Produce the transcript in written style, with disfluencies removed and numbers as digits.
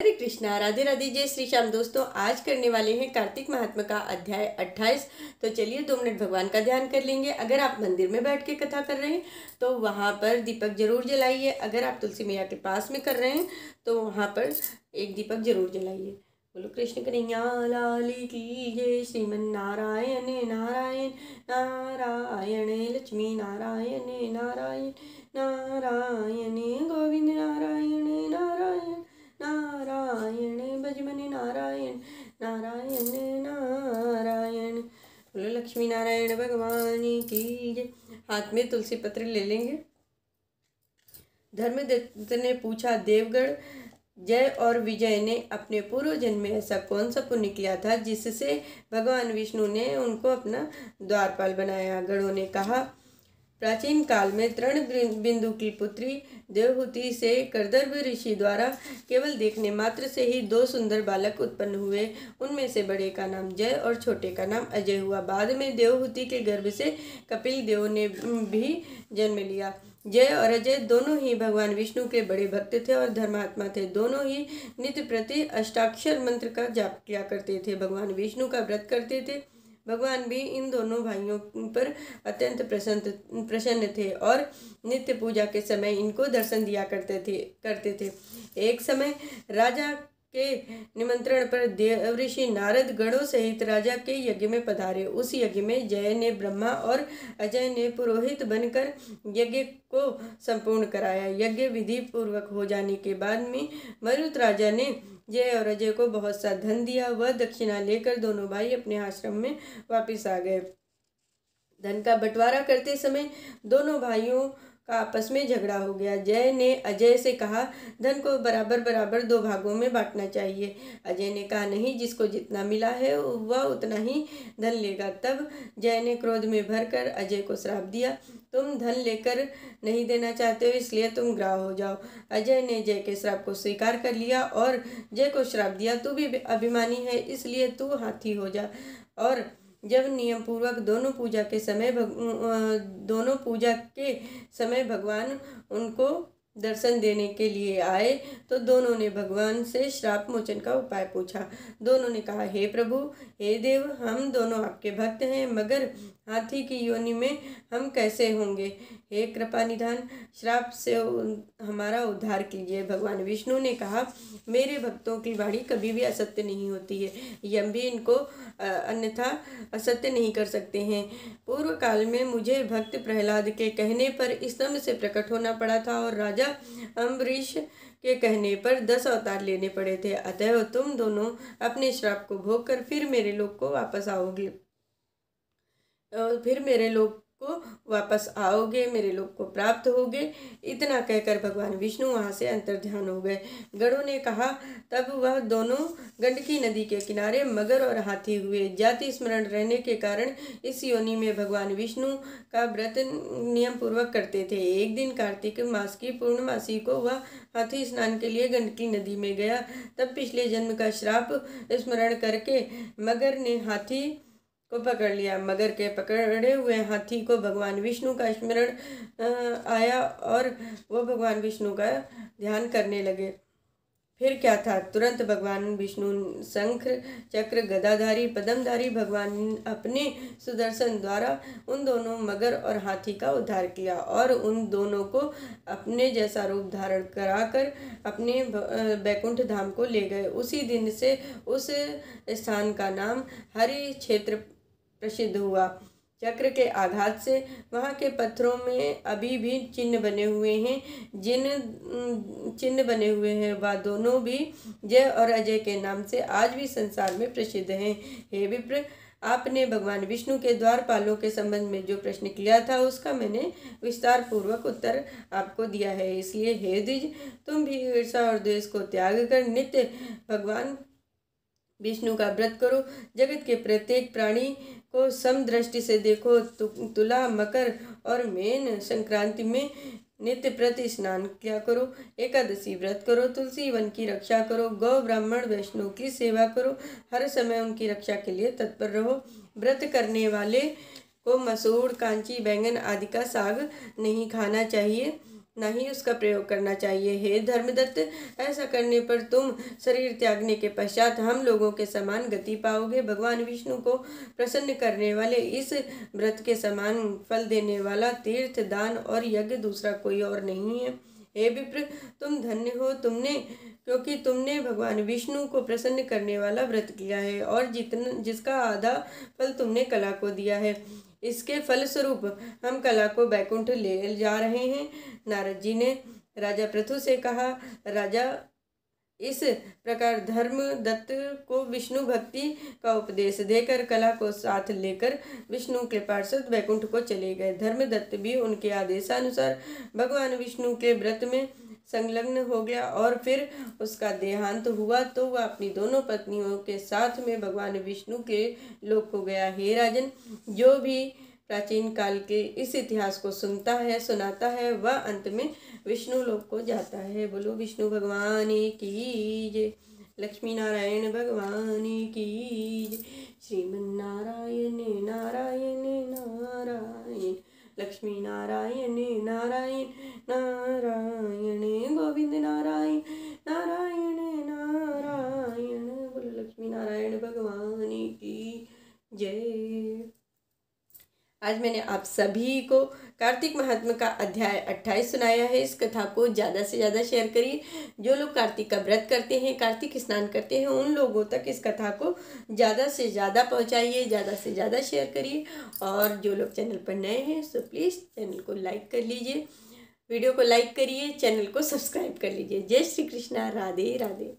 हरे कृष्णा, राधे राधे, जय श्री श्याम। दोस्तों, आज करने वाले हैं कार्तिक महात्म्य का अध्याय 28। तो चलिए 2 मिनट भगवान का ध्यान कर लेंगे। अगर आप मंदिर में बैठ के कथा कर रहे हैं तो वहाँ पर दीपक जरूर जलाइए। अगर आप तुलसी मैया के पास में कर रहे हैं तो वहाँ पर एक दीपक जरूर जलाइए। बोलो कृष्ण कन्हैया लाल की जय। श्रीमन नारायण नारायण नारायण, लक्ष्मी नारायण नारायण नारायण, गोविंद नारायण नारायण नारायण, भजमन नारायण नारायण नारायण। बोलो लक्ष्मी नारायण भगवान की जय। हाथ में तुलसी पत्र ले लेंगे। धर्मदत्त ने पूछा, देवगढ़ जय और विजय ने अपने पूर्व जन्म में ऐसा कौन सा पुण्य किया था जिससे भगवान विष्णु ने उनको अपना द्वारपाल बनाया। गणों ने कहा, प्राचीन काल में तृण बिंदु की पुत्री देवहूति से करदर्भ ऋषि द्वारा केवल देखने मात्र से ही 2 सुंदर बालक उत्पन्न हुए। उनमें से बड़े का नाम जय और छोटे का नाम अजय हुआ। बाद में देवहूति के गर्भ से कपिल देव ने भी जन्म लिया। जय और अजय दोनों ही भगवान विष्णु के बड़े भक्त थे और धर्मात्मा थे। दोनों ही नित्य प्रति अष्टाक्षर मंत्र का जाप किया करते थे। भगवान विष्णु का व्रत करते थे। भगवान भी इन दोनों भाइयों पर अत्यंत प्रसन्न थे और नित्य पूजा के समय इनको दर्शन दिया करते थे। एक समय राजा के निमंत्रण पर देवऋषि नारद गणों सहित राजा के यज्ञ में पधारे। उस यज्ञ में जय ने ब्रह्मा और अजय ने पुरोहित बनकर यज्ञ को संपूर्ण कराया। यज्ञ विधि पूर्वक हो जाने के बाद में मरुत राजा ने जय और अजय को बहुत सा धन दिया। वह दक्षिणा लेकर दोनों भाई अपने आश्रम में वापस आ गए। धन का बंटवारा करते समय दोनों भाइयों का आपस में झगड़ा हो गया। जय ने अजय से कहा, धन को बराबर बराबर 2 भागों में बांटना चाहिए। अजय ने कहा, नहीं, जिसको जितना मिला है वह उतना ही धन लेगा। तब जय ने क्रोध में भरकर अजय को श्राप दिया, तुम धन लेकर नहीं देना चाहते हो, इसलिए तुम ग्राह हो जाओ। अजय ने जय के श्राप को स्वीकार कर लिया और जय को श्राप दिया, तू भी अभिमानी है, इसलिए तू हाथी हो जा। और जब नियम पूर्वक दोनों पूजा के समय भगवान उनको दर्शन देने के लिए आए तो दोनों ने भगवान से श्राप मोचन का उपाय पूछा। दोनों ने कहा, हे प्रभु, हे देव, हम दोनों आपके भक्त हैं, मगर हाथी की योनि में हम कैसे होंगे? हे कृपा निधान, श्राप से हमारा उद्धार कीजिए। भगवान विष्णु ने कहा, मेरे भक्तों की वाणी कभी भी असत्य नहीं होती है। यम भी इनको अन्यथा असत्य नहीं कर सकते हैं। पूर्व काल में मुझे भक्त प्रहलाद के कहने पर स्तंभ से प्रकट होना पड़ा था और राजा अम्बरीश के कहने पर 10 अवतार लेने पड़े थे। अतः तुम दोनों अपने श्राप को भोग कर फिर मेरे लोक को वापस आओगे, मेरे लोक को प्राप्त होगे। इतना कहकर भगवान विष्णु वहां से अंतर्ध्यान हो गए। गणों ने कहा, तब वह दोनों गंडकी नदी के किनारे मगर और हाथी हुए। जाति स्मरण रहने के कारण इस योनि में भगवान विष्णु का व्रत नियम पूर्वक करते थे। एक दिन कार्तिक मास की पूर्णमासी को वह हाथी स्नान के लिए गंडकी नदी में गया। तब पिछले जन्म का श्राप स्मरण करके मगर ने हाथी को पकड़ लिया। मगर के पकड़े हुए हाथी को भगवान विष्णु का स्मरण आया और वह भगवान विष्णु का ध्यान करने लगे। फिर क्या था, तुरंत भगवान विष्णु शंख चक्र गदाधारी पद्मधारी भगवान अपने सुदर्शन द्वारा उन दोनों मगर और हाथी का उद्धार किया और उन दोनों को अपने जैसा रूप धारण कराकर अपने बैकुंठ धाम को ले गए। उसी दिन से उस स्थान का नाम हरि क्षेत्र प्रसिद्ध हुआ। चक्र के आघात से वहाँ के पत्थरों में अभी भी चिन्ह बने हुए हैं। जिन चिन्ह बने हुए हैं वह दोनों भी जय और अजय के नाम से आज भी संसार में प्रसिद्ध हैं। हे विप्र, आपने भगवान विष्णु के द्वारपालों के संबंध में जो प्रश्न किया था उसका मैंने विस्तार पूर्वक उत्तर आपको दिया है। इसलिए हे द्विज, तुम भी ईर्षा और द्वेष को त्याग कर नित्य भगवान विष्णु का व्रत करो। जगत के प्रत्येक प्राणी को समदृष्टि से देखो। तुला, मकर और मेन संक्रांति में नित्य प्रति स्नान किया करो। एकादशी व्रत करो। तुलसी वन की रक्षा करो। गौ ब्राह्मण वैष्णव की सेवा करो। हर समय उनकी रक्षा के लिए तत्पर रहो। व्रत करने वाले को मसूर, कांची, बैंगन आदि का साग नहीं खाना चाहिए। न ही उसका प्रयोग करना चाहिए। हे धर्मदत्त, ऐसा करने पर तुम शरीर त्यागने के पश्चात हम लोगों के समान गति पाओगे। भगवान विष्णु को प्रसन्न करने वाले इस व्रत के समान फल देने वाला तीर्थ, दान और यज्ञ दूसरा कोई और नहीं है। हे विप्र, तुम धन्य हो क्योंकि तुमने भगवान विष्णु को प्रसन्न करने वाला व्रत किया है और जिसका आधा फल तुमने कला को दिया है। इसके फलस्वरूप हम कला को बैकुंठ ले जा रहे हैं। नारद जी ने राजा पृथु से कहा, राजा, इस प्रकार धर्मदत्त को विष्णु भक्ति का उपदेश देकर कला को साथ लेकर विष्णु के पार्षद बैकुंठ को चले गए। धर्मदत्त भी उनके आदेशानुसार भगवान विष्णु के व्रत में संलग्न हो गया और फिर उसका देहांत हुआ तो वह अपनी दोनों पत्नियों के साथ में भगवान विष्णु के लोक को गया। हे राजन, जो भी प्राचीन काल के इस इतिहास को सुनाता है वह अंत में विष्णु लोक को जाता है। बोलो विष्णु भगवान की जय। लक्ष्मी नारायण भगवान की जय। श्रीमन्नारायण नारायण नारायण, लक्ष्मी नारायण नारायण नारायण, गोविंद नारायण नारायण नारायण। बोलो लक्ष्मी नारायण भगवान की जय। आज मैंने आप सभी को कार्तिक महात्म्य का अध्याय 28 सुनाया है। इस कथा को ज़्यादा से ज़्यादा शेयर करिए। जो लोग कार्तिक का व्रत करते हैं, कार्तिक स्नान करते हैं, उन लोगों तक इस कथा को ज़्यादा से ज़्यादा पहुंचाइए, ज़्यादा से ज़्यादा शेयर करिए। और जो लोग चैनल पर नए हैं सो प्लीज़ चैनल को लाइक कर लीजिए, वीडियो को लाइक करिए, चैनल को सब्सक्राइब कर लीजिए। जय श्री कृष्णा, राधे राधे।